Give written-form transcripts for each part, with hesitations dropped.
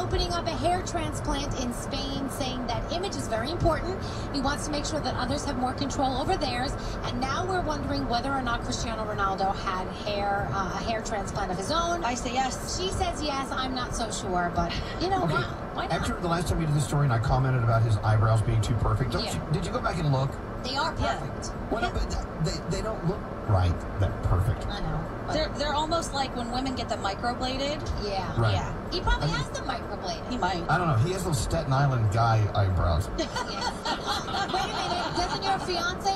opening up a hair transplant in Spain, saying that image is very important. He wants to make sure that others have more control over theirs. And now we're wondering whether or not Cristiano Ronaldo had a hair transplant of his own. I say yes. She says yes. I'm not so sure, but you know, okay. why not? After the last time we did the story and I commented about his eyebrows being too perfect, did you go back and look? They are perfect. Yeah. Well, no, but they don't look right. They're perfect. I know. They're almost like when women get the microbladed. Yeah. Right. Yeah. He probably has the microbladed. He might. I don't know. He has those Staten Island guy eyebrows. Yes. Wait a minute. Doesn't your fiance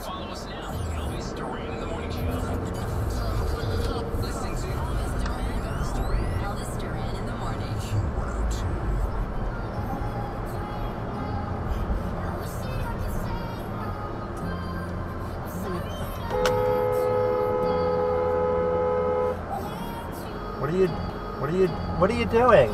Follow us now. Elvis Duran in the Morning Show. Listening to Elvis Duran in the morning. What are you doing?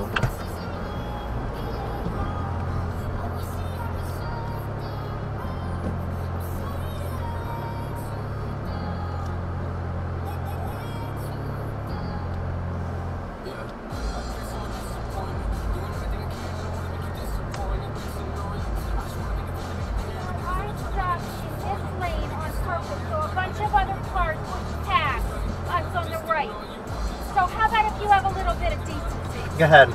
Of other cars which pass us on the right. So how about if you have a little bit of decency? Go ahead.